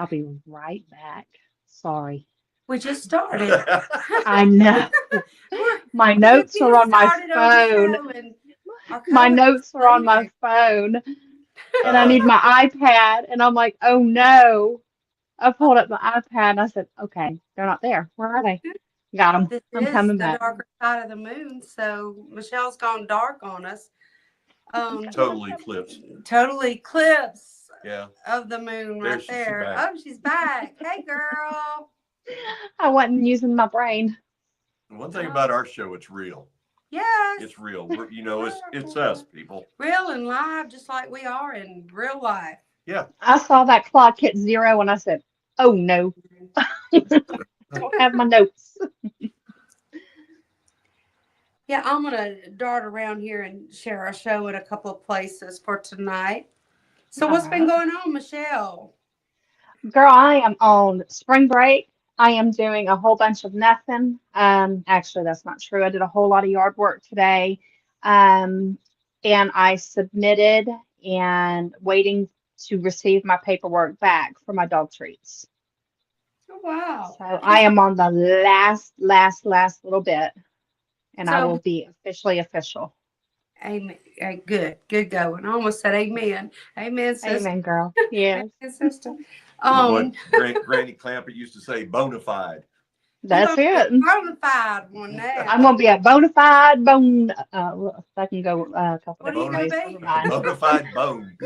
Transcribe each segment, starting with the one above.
I'll be right back. Sorry. We just started. I know. We're My we're just notes are getting on my started on the phone. show, and our My co-host notes is are on my leaving. phone, and I Uh, need my iPad. And I'm like, oh no. I pulled up my iPad and I said, okay, they're not there. Where are they? Got them. This I'm is coming the back. darker side of the moon, so Michelle's gone dark on us. I'm Um, coming. I'm total coming. eclipse. total eclipse Yeah, of the moon there right she there. back. Oh, she's back. Hey, girl. I wasn't using my brain. One thing Oh, about our show, it's real. yes. It's real. It's us, people. Real and live, just like we are in real life. Yeah. I saw that clock hit zero and I said, oh no, don't have my notes. Yeah, I'm gonna dart around here and share our show in a couple of places for tonight. So, All what's been right. going on, Michelle? Girl, I am on spring break. I am doing a whole bunch of nothing. Actually, that's not true. I did a whole lot of yard work today. Um, and I submitted and waiting to receive my paperwork back for my dog treats. Oh, wow. So I am on the last little bit, and I will So, be officially official. amen. Good, good going. I almost said amen. Amen, sister. Amen, girl. Yes, Amen, sister. Or Um, what Granny Clampett used to say, bona fide. you're that's gonna be a it. bona fide one I'm now. gonna be a bona fide bone. Well, that can go a couple What are you different bona, gonna ways. be? Never mind. bona fide bone.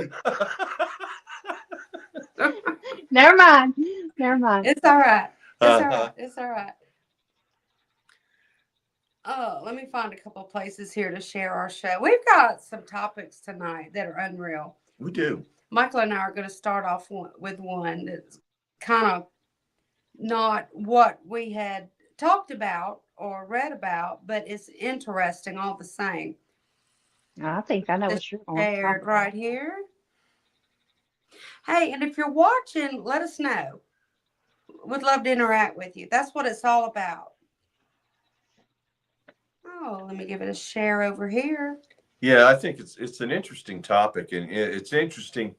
Never mind. Never mind. It's all right. It's all Uh-huh. right. It's all right. Oh, let me find a couple of places here to share our show. We've got some topics tonight that are unreal. We do. Michael and I are going to start off with one that's kind of not what we had talked about or read about, but it's interesting all the same. I think I know This what you're going to talk shared about. right here. Hey, and if you're watching, let us know. We'd love to interact with you. That's what it's all about. Oh, let me give it a share over here. Yeah, I think it's an interesting topic, and it's interesting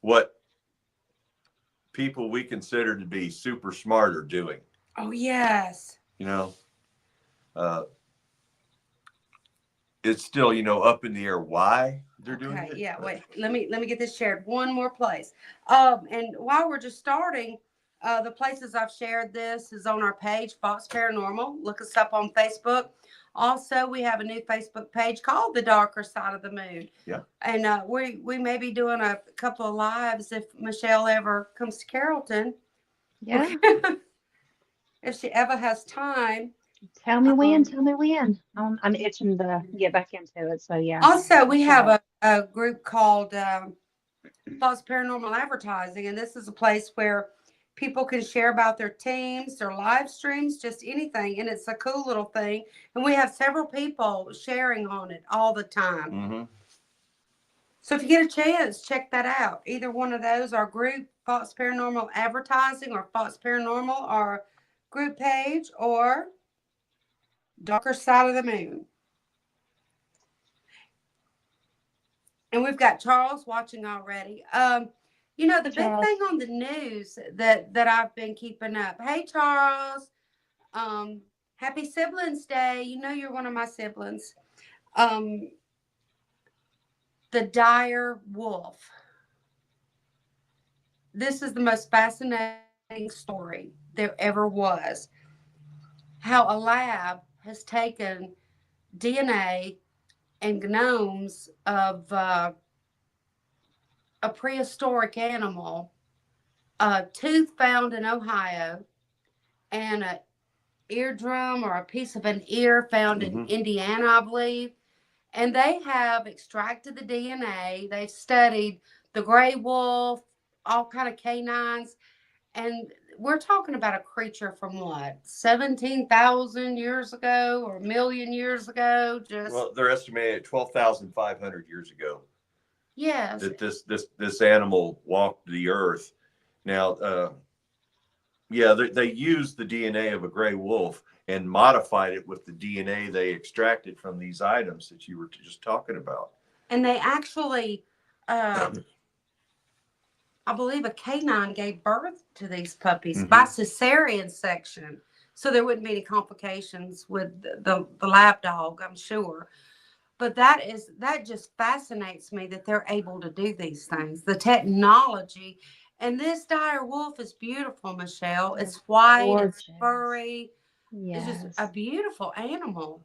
what people we consider to be super smart are doing. Oh, yes. You know, uh, it's still up in the air why they're doing Okay, it. yeah, But wait. Let me get this shared one more place. And while we're just starting, the places I've shared this is on our page, Fox Paranormal. Look us up on Facebook. Also, we have a new Facebook page called The Darker Side of the Moon. yeah, And we may be doing a couple of lives if Michelle ever comes to Carrollton. Yeah. If she ever has time. Tell me when. Um, Tell me when. I'm itching to get back into it. So yeah, Also, for we have sure. a group called Fox Paranormal Advertising, and this is a place where people can share about their teams, their live streams, just anything. And it's a cool little thing. And we have several people sharing on it all the time. mm-hmm. So if you get a chance, check that out. Either one of those, our group, Fox Paranormal Advertising, or Fox Paranormal, our group page, or Darker Side of the Moon. And we've got Charles watching already. The Hey, big thing Charles. on the news that I've been keeping up. Hey, Charles. Happy Siblings Day. You know you're one of my siblings. Um, the dire wolf. This is the most fascinating story there ever was. How a lab has taken DNA and genomes of a prehistoric animal, a tooth found in Ohio, and a eardrum or a piece of an ear found in Mm-hmm. Indiana, I believe. And they have extracted the DNA. They've studied the gray wolf, all kind of canines, and we're talking about a creature from what, 17,000 years ago or a million years ago. Just Well, they're estimating 12,500 years ago yes, that this animal walked the earth. Now, yeah, they used the DNA of a gray wolf and modified it with the DNA they extracted from these items that you were just talking about. and they actually um, I believe a canine gave birth to these puppies Mm-hmm. by cesarean section. So there wouldn't be any complications with the lab dog, I'm sure. But that just fascinates me that they're able to do these things. The technology. And this dire wolf is beautiful, Michelle. They're It's white, it's gorgeous. furry. It's just a Yes. beautiful animal.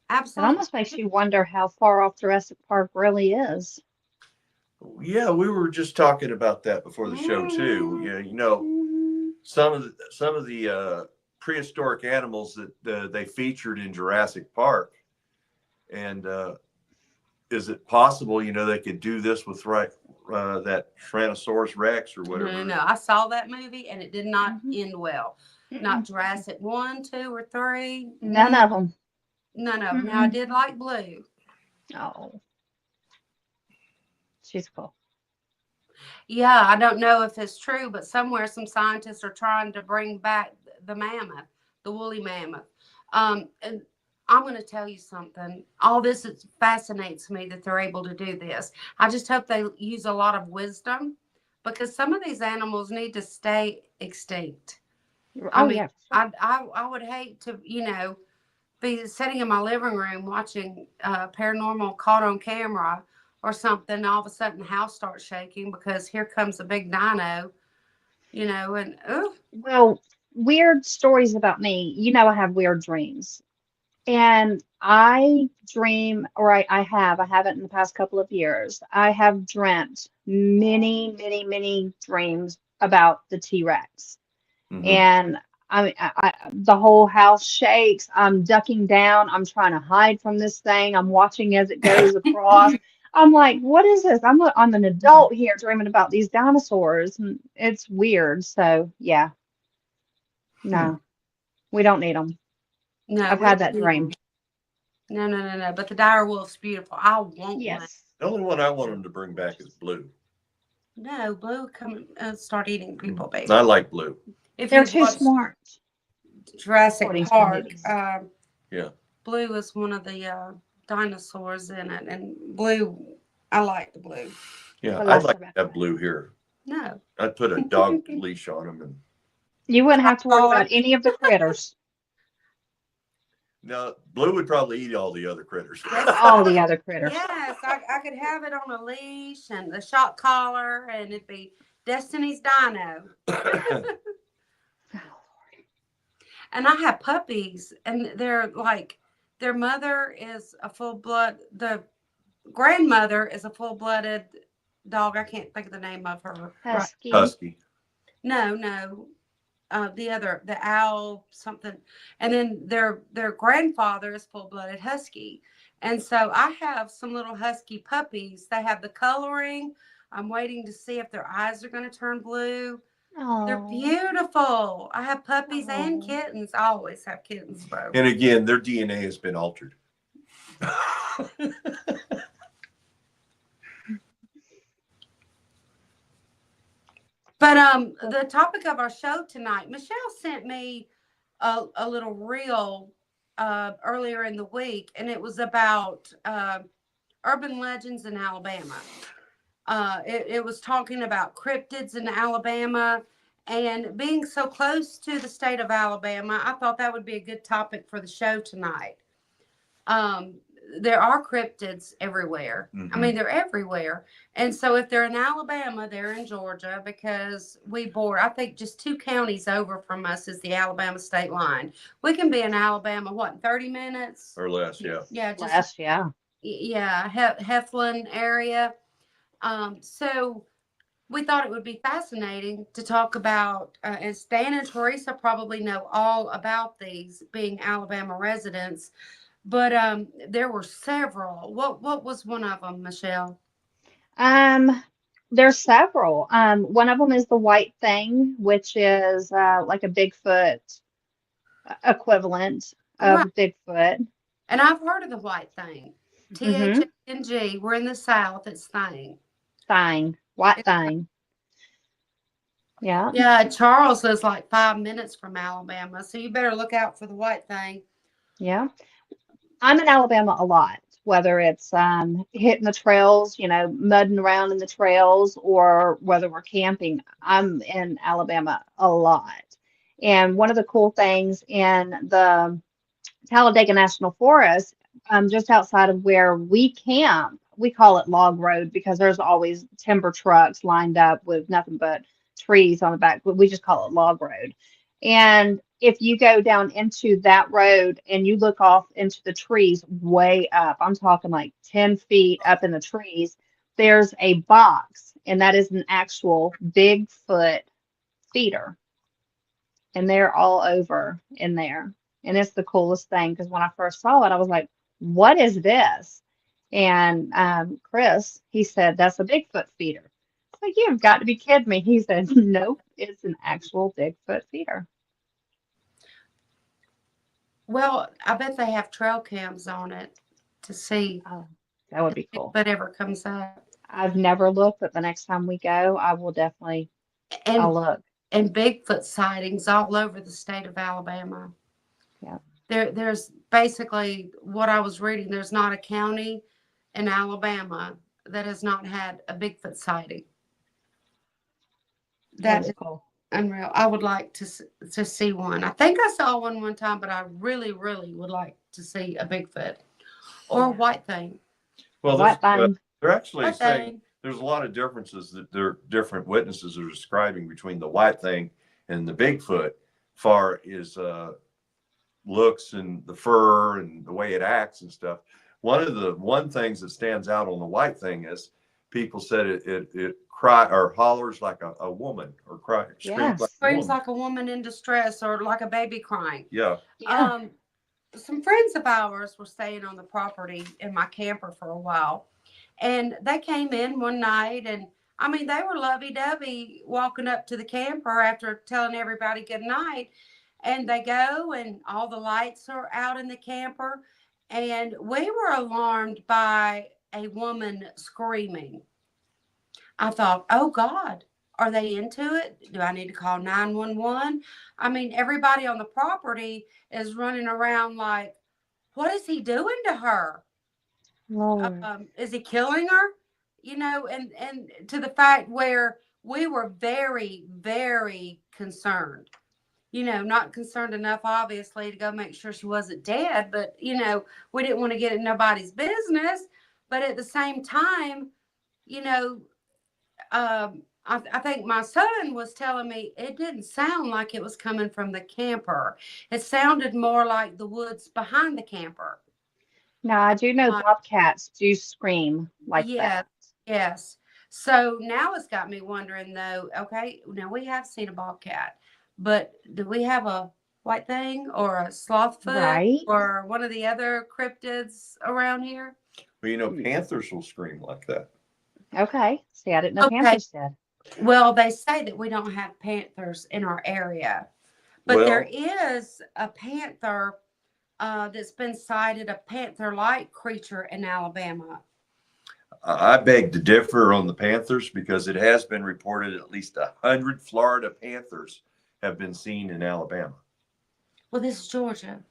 It Absolutely. almost makes you wonder how far off Jurassic Park really is. Yeah, we were just talking about that before the show too. Mhm. Yeah, Mhm. some of the prehistoric animals that they featured in Jurassic Park, and is it possible they could do this with that Tyrannosaurus Rex or No, no, whatever? no. I saw that movie and it did not Mhm. end well. Not Mm-mm. Jurassic 1, 2, or 3. None of them. None of them. Now, I Mm-mm. did like Blue. Oh, she's cool. Yeah, I don't know if it's true, but somewhere some scientists are trying to bring back the mammoth, the woolly mammoth. And I'm going to tell you something. All this fascinates me that they're able to do this. I just hope they use a lot of wisdom because some of these animals need to stay extinct. I Oh mean, yeah, for sure. I would hate to, be sitting in my living room watching paranormal caught on camera or something. And all of a sudden, the house starts shaking because here comes a big dino, and oh, Well, weird stories about me. I have weird dreams. And I dream, or I haven't in the past couple of years. I have dreamt many, many, many dreams about the T-Rex. Mm-hmm. And the whole house shakes. I'm ducking down. I'm trying to hide from this thing. I'm watching as it goes across. I'm like, what is this? I'm an adult here dreaming about these dinosaurs, and it's weird. So yeah, Hmm. no, we don't need them. no, I've we had don't that need them. dream. No, no, no, no. But the dire wolf's beautiful. I want one. Yes. The only one I want them to bring back is Blue. No, Blue come and start eating people, baby. I like Blue. If They're you too watch smart, Jurassic according to the Park, movies. Yeah. Blue is one of the dinosaurs in it, and Blue, I like the Blue. Yeah, I I'd love like her back to have then. Blue here. No. I'd put a dog leash on him, and You wouldn't have to worry Oh, about any of the critters. now Blue would probably eat all the other critters. yes, All the other critters. yes, I could have it on a leash and the shock collar, and it'd be Destiny's Dino. And I have puppies, and they're like, their mother is a the grandmother is a full blooded dog. I can't think of the name of her. Right. Husky. Husky. No, no. The owl something, and then their grandfather is full blooded husky, and so I have some little husky puppies. They have the coloring. I'm waiting to see if their eyes are going to turn blue. They're Oh. beautiful. I have puppies and Oh. kittens. I always have kittens, bro. And again, their DNA has been altered. But the topic of our show tonight, Michelle sent me a little reel earlier in the week, and it was about urban legends in Alabama. It was talking about cryptids in Alabama, and being so close to the state of Alabama, I thought that would be a good topic for the show tonight. Um, there are cryptids everywhere. I Mm-hmm. mean, they're everywhere. And so if they're in Alabama, they're in Georgia because I think just 2 counties over from us is the Alabama state line. We can be in Alabama, what, in 30 minutes? Or less, yeah. Yeah, just, Last, yeah. yeah, Heflin area. So we thought it would be fascinating to talk about, and Stan and Teresa probably know all about these being Alabama residents. But there were several. What was one of them, Michelle? Um, there's several. One of them is the white thing, which is like a Bigfoot equivalent of Right. Bigfoot. And I've heard of the white thing. Mm-hmm. THNG. We're in the South. It's thing. Thing. White thing. Yeah. Yeah, Charles is like 5 minutes from Alabama, so you better look out for the white thing. Yeah. I'm in Alabama a lot. whether it's hitting the trails, mudding around in the trails, or whether we're camping. I'm in Alabama a lot. And one of the cool things in the Talladega National Forest, just outside of where we camp, we call it Log Road because there's always timber trucks lined up with nothing but trees on the back, but we just call it Log Road. And if you go down into that road and you look off into the trees way up, I'm talking like 10 feet up in the trees, there's a box, and that is an actual Bigfoot feeder, and they're all over in there. And it's the coolest thing because when I first saw it, I was like, what is this? And Chris, he said, that's a Bigfoot feeder. I was like, you've got to be kidding me. He said, nope, it's an actual Bigfoot feeder. Well, I bet they have trail cams on it to see Oh, that would be if cool. whatever comes up. I've never looked, but the next time we go, I will definitely, I'll And look. and Bigfoot sightings all over the state of Alabama. Yeah. There's basically what I was reading. There's not a county in Alabama that has not had a Bigfoot sighting. That That is is cool. unreal. I would like to see one. I think I saw one time, but I really, really would like to see a Bigfoot or a Yeah. white thing. Well, White thing. they're actually White saying thing. there's a lot of differences that their different witnesses are describing between the white thing and the Bigfoot, far as looks and the fur and the way it acts and stuff. One things that stands out on the white thing is people said it cry or hollers like a woman, or screams like Yes. a Screams woman. like a woman in distress or like a baby crying. Yeah. Yeah. Some friends of ours were staying on the property in my camper for a while, and they came in one night, and I mean, they were lovey-dovey walking up to the camper after telling everybody good night, and they go, and all the lights are out in the camper, and we were alarmed by a woman screaming. I thought, oh God, are they into it? Do I need to call 911? I mean, everybody on the property is running around like, what is he doing to her? Lord. Is he killing her? And to the fact where we were very, very concerned. Not concerned enough, obviously, to go make sure she wasn't dead, but we didn't want to get in nobody's business. But at the same time, you know, I think my son was telling me it didn't sound like it was coming from the camper. It sounded more like the woods behind the camper. Now, I do know Uh, bobcats do scream like yes, that. yes. So now it's got me wondering, though. Okay, now we have seen a bobcat, but do we have a white thing or a slothfoot Right? or one of the other cryptids around here? Well, panthers will scream like that. Okay. See, I didn't know Okay. panthers did. Well, they say that we don't have panthers in our area. But there Well, is a panther that's been sighted, a panther-like creature in Alabama. I beg to differ on the panthers because it has been reported at least 100 Florida panthers have been seen in Alabama. Well, this is Georgia.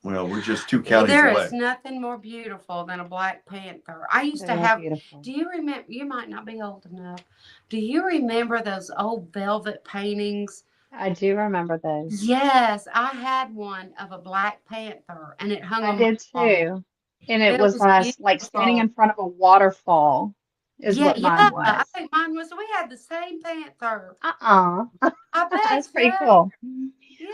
Well, we're just 2 counties There away. is nothing more beautiful than a black panther. I used They to are have. beautiful. Do you remember? You might not be old enough. Do you remember those old velvet paintings? I do remember those. Yes, I had one of a black panther, and it hung I on my did wall. too. And it It was was like standing beautiful. in front of a waterfall is Yeah, what mine yeah. I was. think mine was. We had the same panther. Uh-uh. I bet That's pretty so. cool.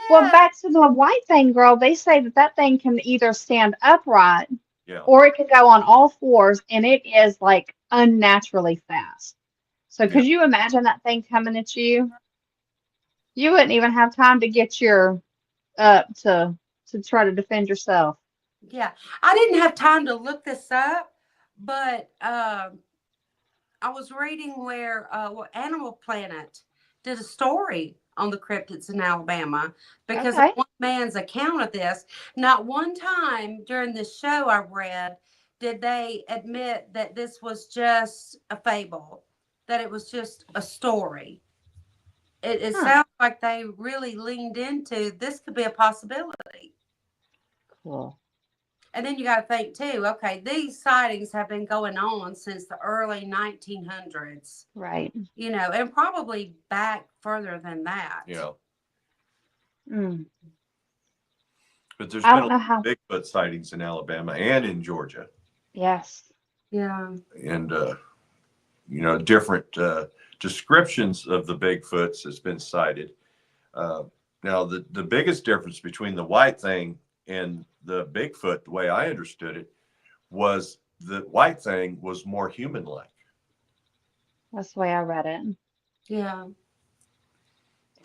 Well, Yeah, back to the white thing, girl, they say that that thing can either stand upright Yeah. or it can go on all fours, and it is like unnaturally fast. So Yeah. could you imagine that thing coming at you? You wouldn't even have time to get your up to try to defend yourself. yeah. I didn't have time to look this up, but I was reading where Animal Planet did a story on the cryptids in Alabama because of Okay. one man's account of this. Not one time during this show I read did they admit that this was just a fable, that it was just a story. It Huh. sounds like they really leaned into this could be a possibility. Cool. And then you got to think too, okay, these sightings have been going on since the early 1900s, Right. and probably back further than that. Yeah. Mm. But there's I been a don't lot know how. of Bigfoot sightings in Alabama and in Georgia, Yes. Yeah. and different descriptions of the Bigfoots that's been cited. Uh, Now, the biggest difference between the white thing and the Bigfoot, the way I understood it, was the white thing was more human-like. That's the way I read it. Yeah.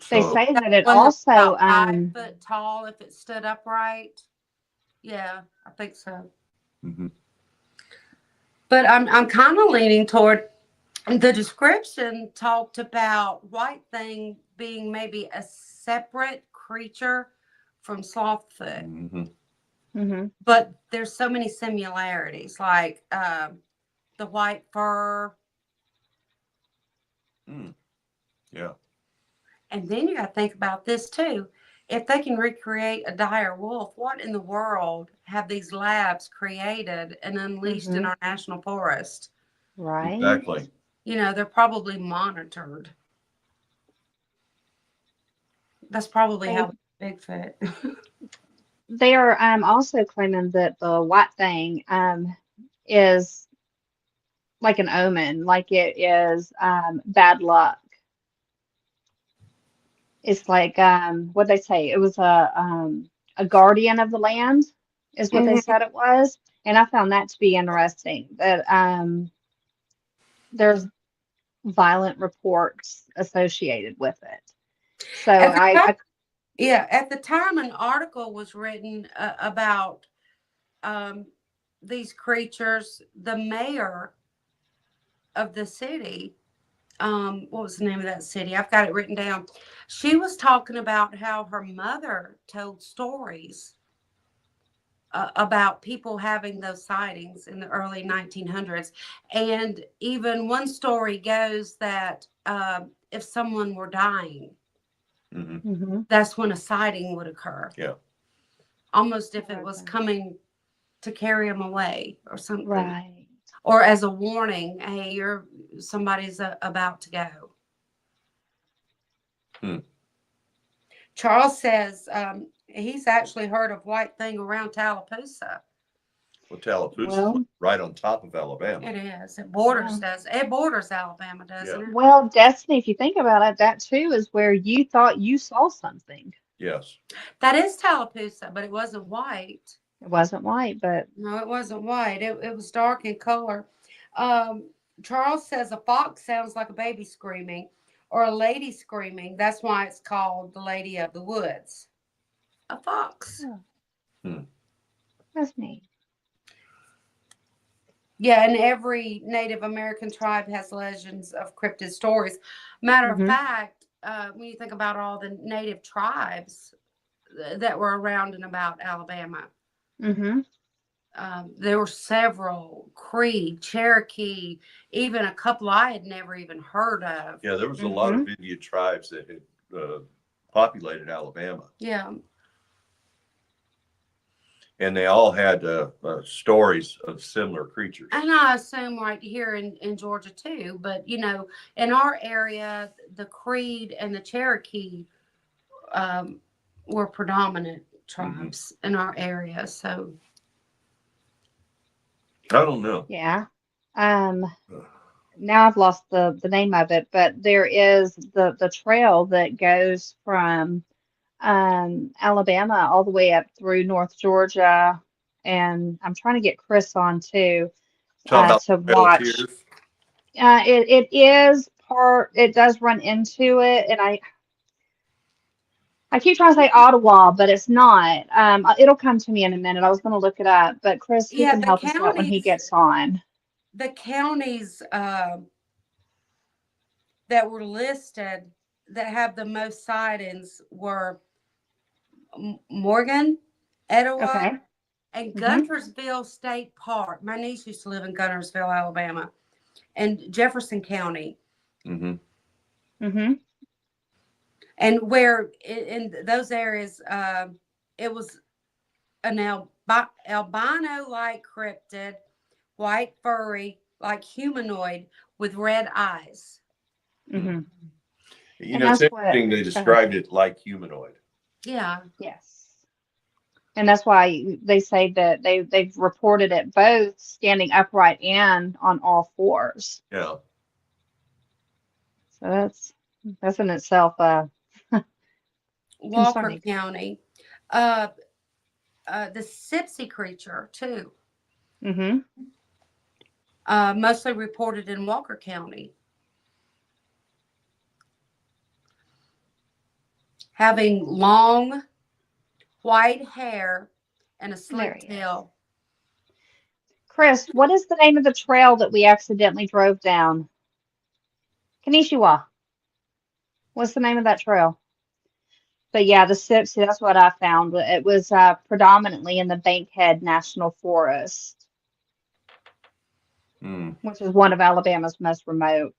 They So, say That that it one that was also, about 5 foot tall if it stood upright. Yeah, I think so. mhm. But I'm kind of leaning toward the description talked about white thing being maybe a separate creature from Slothfoot, Mhm. mhm. but there's so many similarities, like the white fur, Mm, yeah. and then you got to think about this too. If they can recreate a dire wolf, what in the world have these labs created and unleashed in Mhm. our national forest? Right. Exactly. They're probably monitored. That's probably They how Bigfoot. they are also claiming that the white thing is like an omen, like it is bad luck. It's like what they say. It was a guardian of the land, is what they Mhm. said it was, and I found that to be interesting. That there's violent reports associated with it. So At the time, I yeah, at the time, an article was written about um, these creatures. The mayor of the city, what was the name of that city? I've got it written down. She was talking about how her mother told stories about people having those sightings in the early 1900s. And even one story goes that if someone were dying, Hmm. hmm that's when a sighting would occur. Yeah. Almost if it was Okay. coming to carry them away or something, Right. or as a warning, hey, somebody's about to go. Hmm. Charles says he's actually heard of white thing around Tallapoosa. Well, Tallapoosa is Well, right on top of Alabama. It is. yeah. It borders Alabama, Yeah. doesn't it? Well, Destiny, if you think about it, that too is where you thought you saw something. Yes. That is Tallapoosa, but it wasn't white. It wasn't white, but No, it wasn't white. It was dark in color. Um, Charles says a fox sounds like a baby screaming or a lady screaming. That's why it's called the Lady of the Woods. A fox. oh, Hmm. that's neat. Yeah, and every Native American tribe has legends of cryptid stories. Matter of hmm fact, when you think about all the native tribes that were around and about Alabama, hmm there were several Cree, Cherokee, even a couple I had never even heard of. Yeah, there was a lot hmm of Indian tribes that had populated Alabama, Yeah. and they all had stories of similar creatures. And I assume right here in Georgia too, but in our area, the Creed and the Cherokee um, were predominant Hmm. tribes in our area. So, I don't know. Yeah. Um, Now I've lost the name of it, but there is the trail that goes from Alabama all the way up through North Georgia, and I'm trying to get Chris on too Talking about to Trail of watch. Tears. It is part. It does run into it, and I keep trying to say Ottawa, but it's not. It'll come to me in a minute. I was going to look it up, but Chris, he yeah, can help us out when he gets on. the counties that were listed that have the most sightings were Morgan, Etowah, Okay. and hmm Guntersville State Park. My niece used to live in Guntersville, Alabama, and Jefferson County. Hmm. hmm And where in those areas, it was albino-like cryptid, white furry, like humanoid with red eyes. Mm-hmm. You And know, it's that's what. interesting they Go ahead. described it like humanoid. Yeah. Yes. And that's why they say that they've reported it both standing upright and on all fours. Yeah. So that's in itself Walker concerning. County. The Sipsy creature too, Mm-hmm. mostly reported in Walker County, having long white hair and a There sleek he is. tail. Chris, what is the name of the trail that we accidentally drove down? Kanishiwa. What's the name of that trail? But yeah, the Sipsey, that's what I found. It was predominantly in the Bankhead National Forest, Mm. which is one of Alabama's most remote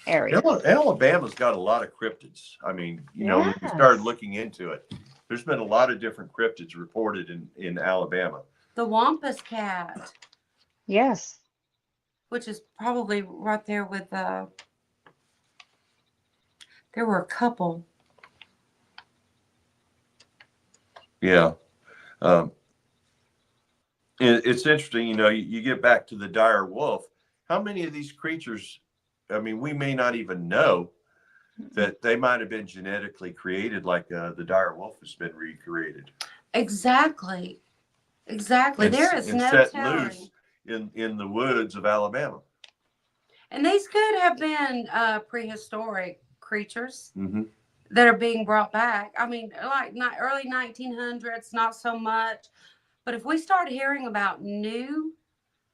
areas. Alabama's got a lot of cryptids. I mean, you know, when we started Yes. looking into it, there's been a lot of different cryptids reported in Alabama. The Wampus cat, Yes. which is probably right there with there were a couple. Yeah. Um, it's interesting, you know, you get back to the dire wolf. How many of these creatures, I mean, we may not even know that they might have been genetically created like the dire wolf has been recreated. Exactly. Exactly. And, There is and no set telling. loose in the woods of Alabama. And these could have been prehistoric creatures Mm-hmm. that are being brought back. I mean, like not early 1900s, not so much. But if we start hearing about new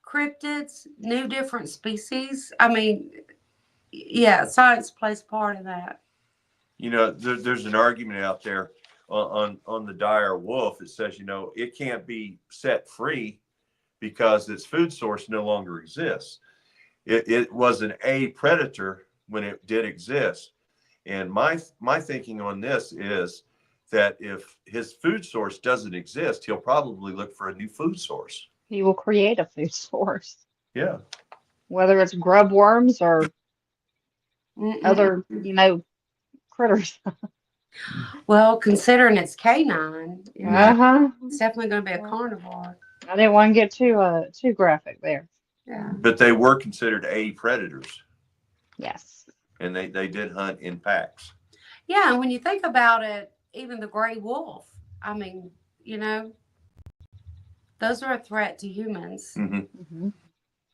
cryptids, new different species, I mean, yeah, science plays part in that. You know, there's an argument out there on the dire wolf that says, you know, it can't be set free because its food source no longer exists. It was an A predator when it did exist. And my thinking on this is that if his food source doesn't exist, he'll probably look for a new food source. He will create a food source, Yeah. whether it's grub worms or Mm-mm. other, critters. Well, considering it's canine, Uh-huh. it's definitely going to be a Well, carnivore. I didn't want to get too graphic there. Yeah. But they were considered A predators, Yes. and they did hunt in packs. Yeah, and when you think about it, even the gray wolf, I mean, those are a threat to humans. Mm-hmm. Mm-hmm.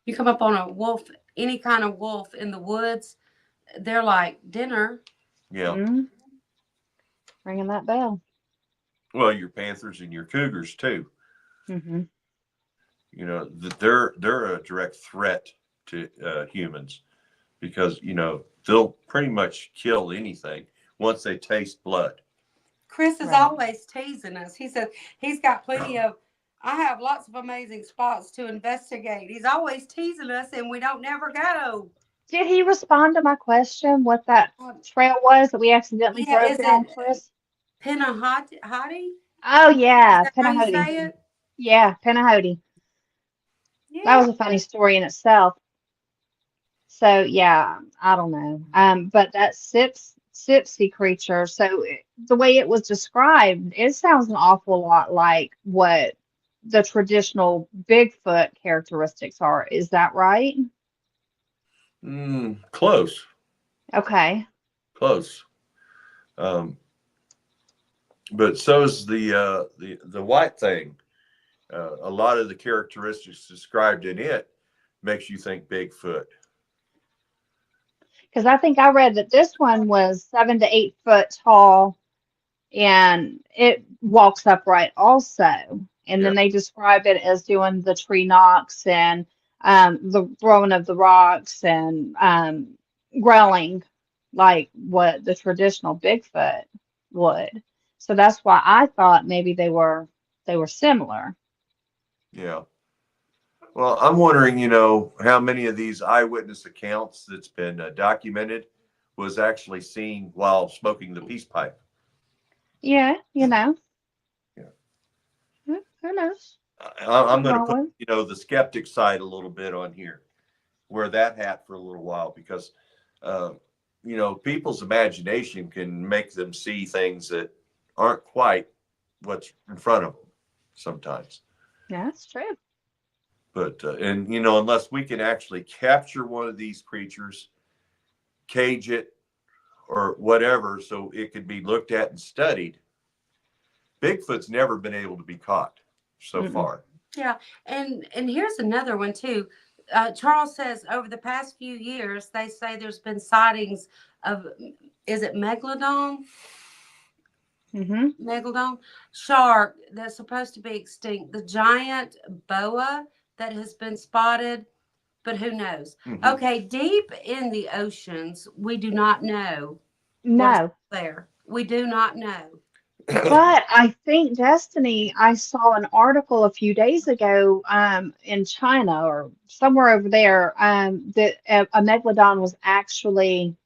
You come up on a wolf, any kind of wolf in the woods, they're like dinner. Yeah. Mm-hmm. Ringing that bell. Well, your panthers and your cougars too. Mm-hmm. You know, they're a direct threat to humans because they'll pretty much kill anything once they taste blood. Chris is Right. always teasing us. He said he's got plenty of, I have lots of amazing spots to investigate. He's always teasing us and we don't never go. Did he respond to my question, what that Um, trail was that we accidentally yeah, drove is down, it Chris? Pinahoti? Oh, Is yeah, that how you Penahody. say it? Yeah, Penahody. That Yeah. was a funny story in itself. So, yeah, I don't know. But that Sipsy creature, so the way it was described, it sounds an awful lot like what the traditional Bigfoot characteristics are. Is that right? Close, Okay. close. Um, but so is the white thing. A lot of the characteristics described in it makes you think Bigfoot. Because I think I read that this one was 7 to 8 foot tall and it walks upright also. And Yeah. then they describe it as doing the tree knocks and the throwing of the rocks and growling like what the traditional Bigfoot would. So that's why I thought maybe they were similar. Yeah. Well, I'm wondering, how many of these eyewitness accounts that's been documented was actually seen while smoking the peace pipe. Yeah, Yeah. who knows? I'm Nothing going to wrong put, with. the skeptic side a little bit on here. Wear that hat for a little while because, uh, people's imagination can make them see things that aren't quite what's in front of them sometimes. Yeah, that's true. But, unless we can actually capture one of these creatures, cage it, or whatever, so it could be looked at and studied, Bigfoot's never been able to be caught so Mm-mm. far. Yeah, and here's another one too. Charles says over the past few years, they say there's been sightings of, is it megalodon? Mm-hmm. Megalodon shark that's supposed to be extinct. The giant boa that has been spotted, but who knows? Mhm. Okay, deep in the oceans, we do not know what is No, there. We do not know. but I think Destiny, I saw an article a few days ago in China or somewhere over there that a megalodon was actually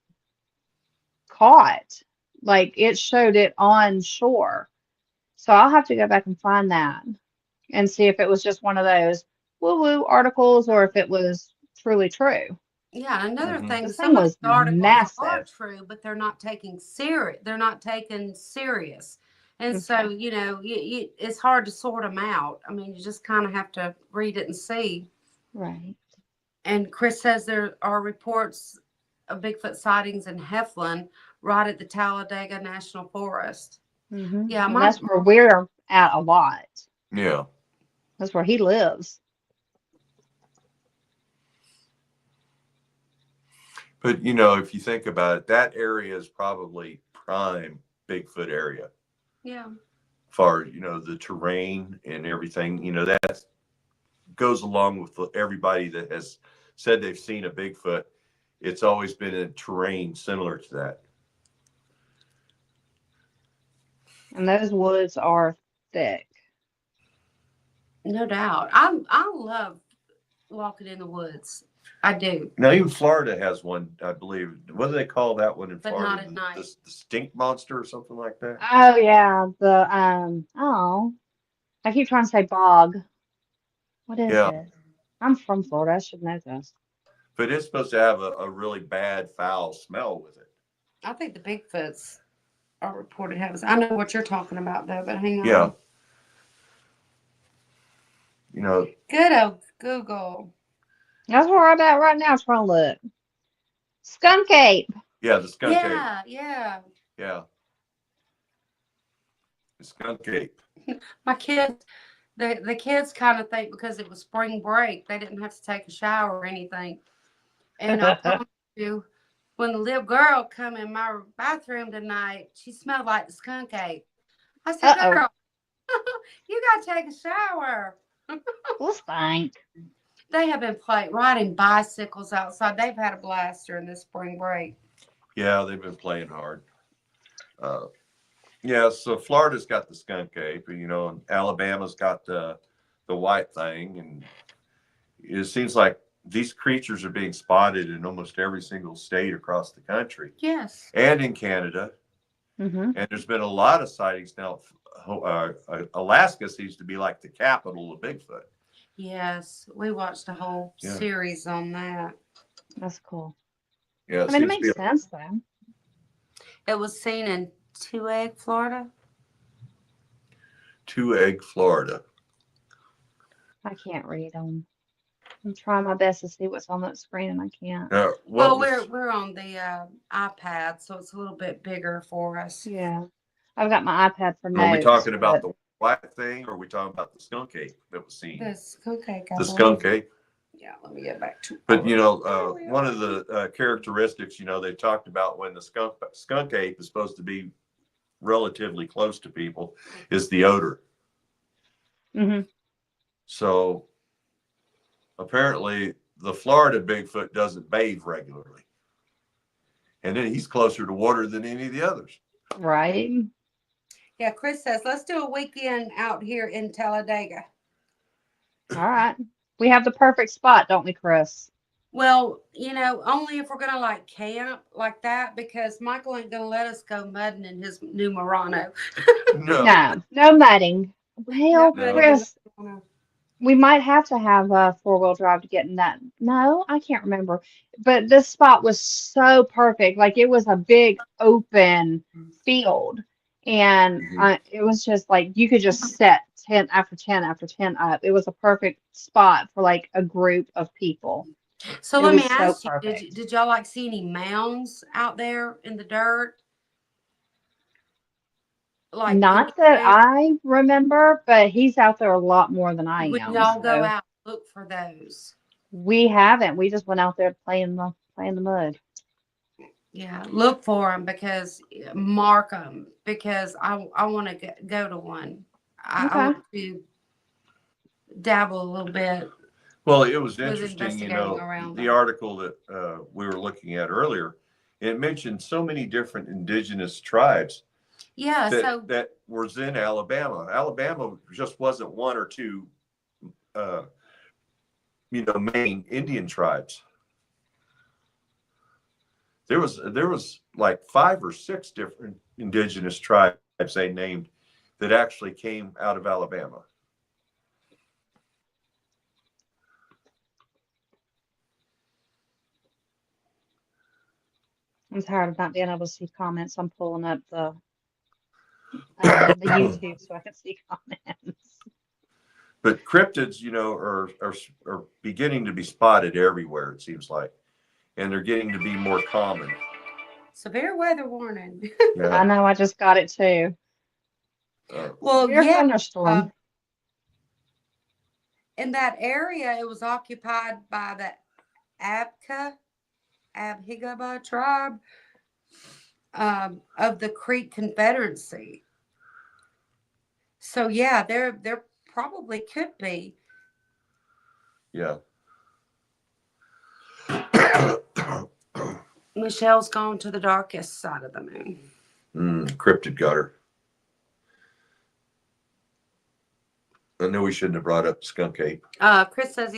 caught. Like it showed it on shore. So I'll have to go back and find that and see if it was just one of those woo-woo articles or if it was truly true. Yeah, another Mhm. thing, This thing some of was the articles are massive. true, but they're not taking serious. They're not taken serious, and so Okay. it's hard to sort them out. I mean, you just kind of have to read it and see. Right. And Chris says there are reports of Bigfoot sightings in Heflin, right at the Talladega National Forest. Yeah, And that's where we're at a lot. Yeah. That's where he lives. But if you think about it, that area is probably prime Bigfoot area. yeah, Far, the terrain and everything, that goes along with everybody that has said they've seen a Bigfoot. It's always been a terrain similar to that. And those woods are thick. no doubt. I love walking in the woods. I do, Now, even Florida has one, I believe. What do they call that one in but Florida? not at night. The stink monster or something like that? Oh yeah, the I keep trying to say bog. What is Yeah. it? I'm from Florida. I should know this. But it's supposed to have a really bad, foul smell with it. I think the Bigfoots are reported having. I know what you're talking about though, but hang Yeah. on. You know, Good old Google. That's where I'm at right now, trying to look. Skunk ape. yeah, the skunk ape. Yeah, yeah. Yeah. The skunk ape. My kids, the kids kind of think because it was spring break, they didn't have to take a shower or anything. And I promise you, when the little girl come in my bathroom tonight, she smelled like the skunk ape. I said, Uh-oh. "Girl, you gotta take a shower." Well, stank. They have been riding bicycles outside. They've had a blast during this spring break. Yeah, they've been playing hard. Uh, yeah, so Florida's got the skunk ape, and Alabama's got the white thing, and it seems like these creatures are being spotted in almost every single state across the country Yes. and in Canada. Mm-hmm. And there's been a lot of sightings now. Alaska seems to be like the capital of Bigfoot. Yes, we watched a whole Yeah. series on that. That's cool. Yeah, I it mean, it seems to be makes sense though. It was seen in Two Egg, Florida. Two Egg, Florida. I can't read them. I'm trying my best to see what's on that screen and I can't. Well, we're on the iPad, so it's a little bit bigger for us. Yeah. I've got my iPad for Are we notes, talking about but the white thing, or are we talking about the skunk ape that was seen? The skunk ape. The skunk ape. Yeah, let me get back to. But one of the characteristics, they talked about when the skunk ape is supposed to be relatively close to people is the odor. mm-hmm. So apparently the Florida Bigfoot doesn't bathe regularly. And then he's closer to water than any of the others. Right. Yeah, Chris says, let's do a weekend out here in Talladega. All right. We have the perfect spot, don't we, Chris? Well, only if we're going to like camp like that, because Michael ain't going to let us go mudding in his new Murano. No. No mudding. Well, No mudding in Chris, the Murano. We might have to have a four-wheel drive to get in that. No, I can't remember. But this spot was so perfect. Like it was a big open field. And Mhm. it was just like you could just set 10 after 10 after 10 up. It was a perfect spot for like a group of people. So It let me was so ask you, did perfect. did y'all like see any mounds out there in the dirt, like Indian Not that mounds? I remember, but he's out there a lot more than I When am. y'all go So out, look for those. we haven't. We just went out there playing the mud. Yeah, look for them because mark them because I want to go to one. I Okay. want to dabble a little bit Well, it was with interesting, investigating around the them. article that we were looking at earlier. It mentioned so many different indigenous tribes Yeah, that so was in Alabama. Alabama just wasn't one or two, uh, main Indian tribes. There was like 5 or 6 different indigenous tribes they named that actually came out of Alabama. I'm tired of not being able to see comments. I'm pulling up the YouTube so I can see comments. But cryptids, are beginning to be spotted everywhere. It seems like, and they're getting to be more common. severe weather warning. Yeah. I know I just got it too. Uh, Well, Severe yeah, thunderstorm. in that area, it was occupied by the Abhigaba tribe of the Creek Confederacy. So yeah, there probably could be. yeah. Michelle's gone to the darkest side of the moon. Cryptid got her. I know we shouldn't have brought up skunk ape. Chris says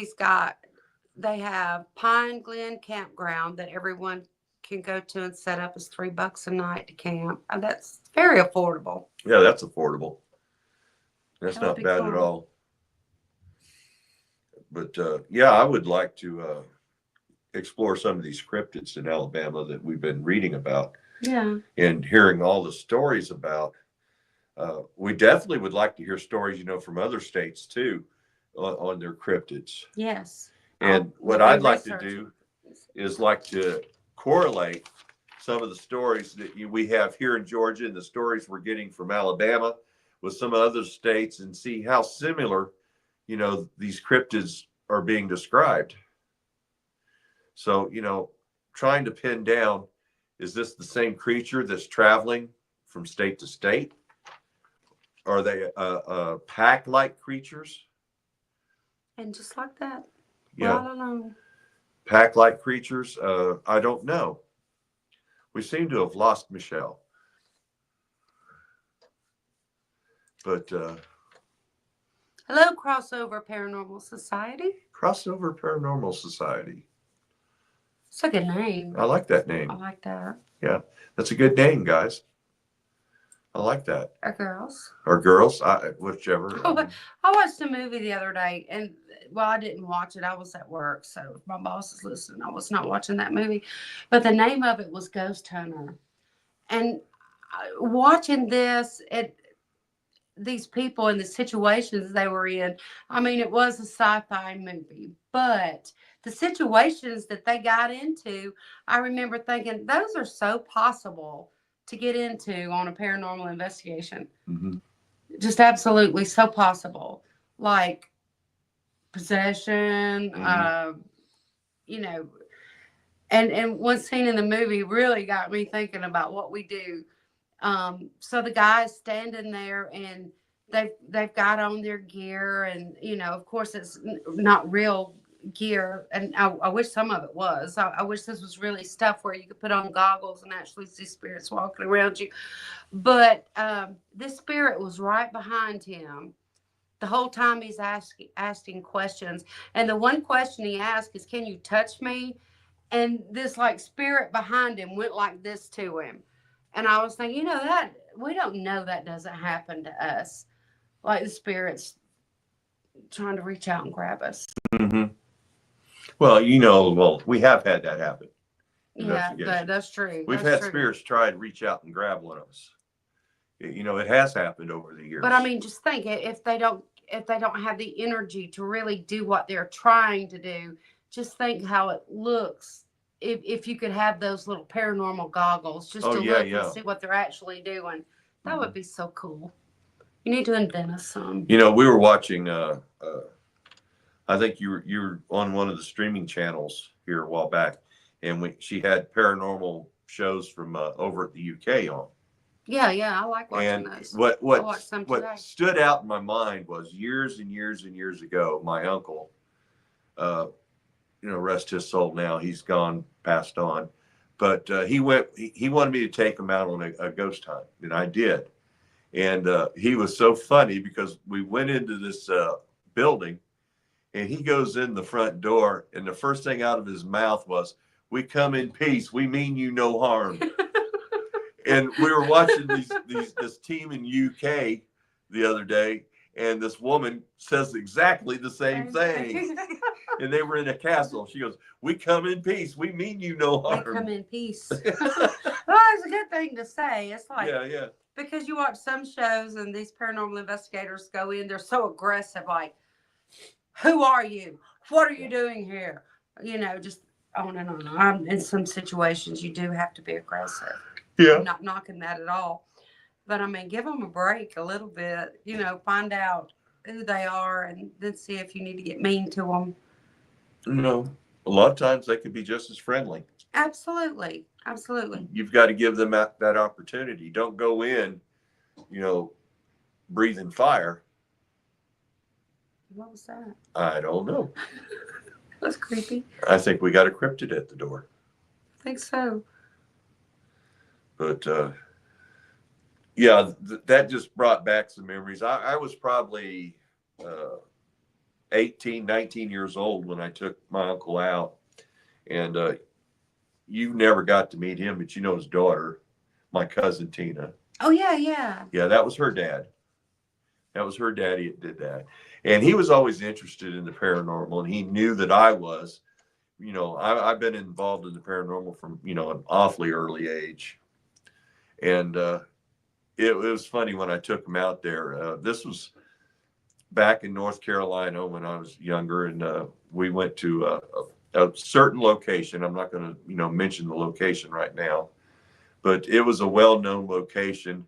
they have Pine Glen Campground that everyone can go to and set up as $3 a night to camp. That's very affordable. Yeah, that's affordable. That's That would not be bad at cool. all. But yeah, I would like to explore some of these cryptids in Alabama that we've been reading about Yeah. and hearing all the stories about. We definitely would like to hear stories, from other states too, on their cryptids. Yes. And We'll what be I'd like to researching. do is like to correlate some of the stories that we have here in Georgia and the stories we're getting from Alabama with some other states and see how similar, these cryptids are being described. So, trying to pin down, is this the same creature that's traveling from state to state? Are they pack-like creatures? And just like that. Well, Yeah, I don't know. pack-like creatures. I don't know. We seem to have lost Michelle, but Hello, Crossover Paranormal Society. Crossover Paranormal Society. It's a good name. I like that I name. like that. Yeah, that's a good name, guys. I like that. Or girls. Or girls, whichever. I watched a movie the other day, and well, I didn't watch it. I was at work, so if my boss is listening, I was not watching that movie. But the name of it was Ghost Hunter. And watching this, these people and the situations they were in, I mean, it was a sci-fi movie, but the situations that they got into, I remember thinking those are so possible to get into on a paranormal investigation. Mm-hmm. Just absolutely so possible. Like possession, you know, and one scene in the movie really got me thinking about what we do. So the guy's standing there and they've got on their gear, and of course it's not real gear, and I wish some of it was. I wish this was really stuff where you could put on goggles and actually see spirits walking around you. But this spirit was right behind him the whole time. He's asking questions, and the one question he asked is, "Can you touch me?" And this like spirit behind him went like this to him. And I was thinking, that we don't know that doesn't happen to us. Like the spirits, trying to reach out and grab us. Hmm. Well, well, we have had that happen. Yeah, Investigation. that's true. We've That's had true. spirits try to reach out and grab one of us. It has happened over the years. But I mean, just think if they don't have the energy to really do what they're trying to do, just think how it looks if you could have those little paranormal goggles just to look and see what they're actually doing. That would be so cool. You need to invent us some. We were watching. I think you were on one of the streaming channels here a while back, and she had paranormal shows from over at the UK on. Yeah, I like watching those. What stood out in my mind was years and years and years ago, my uncle, rest his soul now, he's gone, passed on, but he wanted me to take him out on a ghost hunt, and I did. And he was so funny because we went into this building, and he goes in the front door, and the first thing out of his mouth was, "We come in peace. We mean you no harm." And we were watching this team in UK the other day, and this woman says exactly the same thing. And they were in a castle. She goes, "We come in peace. We mean you no harm." We come in peace. Well, it's a good thing to say. It's like, yeah. Because you watch some shows and these paranormal investigators go in, they're so aggressive, like, "Who are you? What are you doing here?" Just on and on. In some situations, you do have to be aggressive. Yeah. I'm not knocking that at all. But I mean, give them a break a little bit, find out who they are and then see if you need to get mean to them. A lot of times they could be just as friendly. Absolutely. You've got to give them that opportunity. Don't go in, breathing fire. What was that? I don't know. That's creepy. I think we got a cryptid at the door. I think so. But that just brought back some memories. I was probably 18, 19 years old when I took my uncle out. And you never got to meet him, but his daughter, my cousin Tina. Oh, yeah. Yeah, that was her dad. That was her daddy that did that. And he was always interested in the paranormal, and he knew that I was. I've been involved in the paranormal from, an awfully early age. And it was funny when I took him out there. This was back in North Carolina when I was younger, and we went to a certain location. I'm not going to, mention the location right now, but it was a well-known location.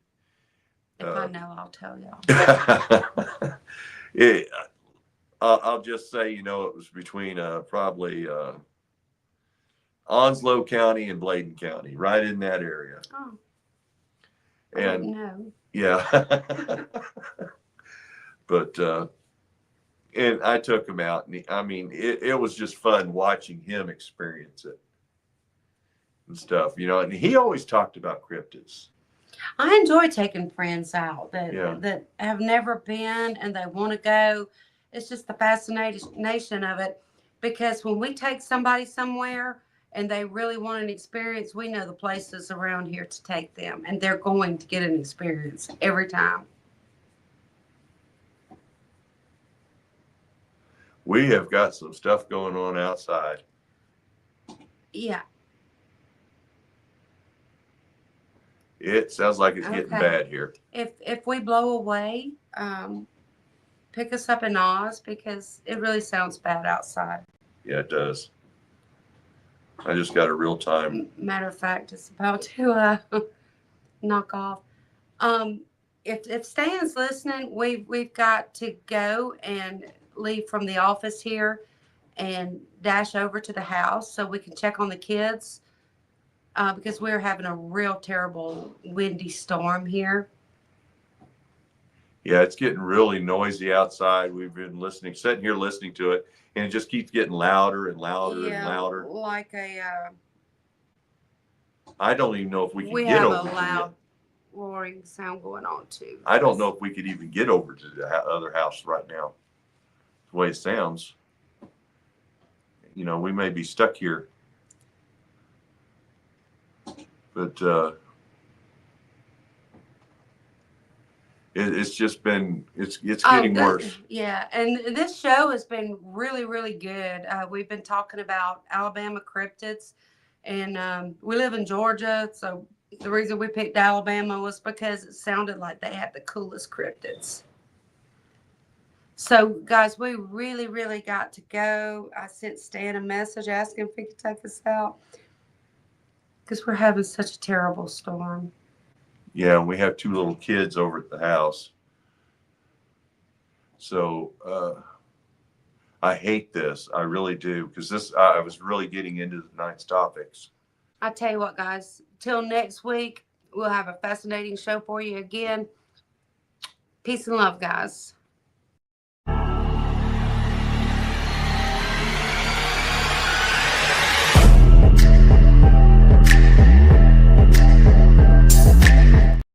If I know, I'll tell y'all. I'll just say, it was between probably Onslow County and Bladen County, right in that area. Oh, I didn't know. Yeah. But and I took him out, and it was just fun watching him experience it and stuff, and he always talked about cryptids. I enjoy taking friends out that have never been and they want to go. It's just the fascination of it, because when we take somebody somewhere and they really want an experience, we know the places around here to take them, and they're going to get an experience every time. We have got some stuff going on outside. Yeah. It sounds like it's getting bad here. If we blow away, pick us up in Oz, because it really sounds bad outside. Yeah, it does. I just got a real time. Matter of fact, it's about to knock off. If Stan's listening, we've got to go and leave from the office here and dash over to the house so we can check on the kids, because we're having a real terrible windy storm here. Yeah, it's getting really noisy outside. We've been sitting here listening to it, and it just keeps getting louder and louder and louder. Like I don't even know if we can we get have over a loud roaring sound going on too. I don't know if we could even get over to the other house right now. The way it sounds, we may be stuck here. But it's just been it's Oh, getting worse. yeah. And this show has been really, really good. We've been talking about Alabama cryptids, and we live in Georgia. So the reason we picked Alabama was because it sounded like they had the coolest cryptids. So, guys, we really, really got to go. I sent Stan a message asking if he could take us out because we're having such a terrible storm. Yeah, we have two little kids over at the house. So I hate this. I really do, because this I was really getting into tonight's topics. I tell you what, guys, till next week, we'll have a fascinating show for you again. Peace and love, guys.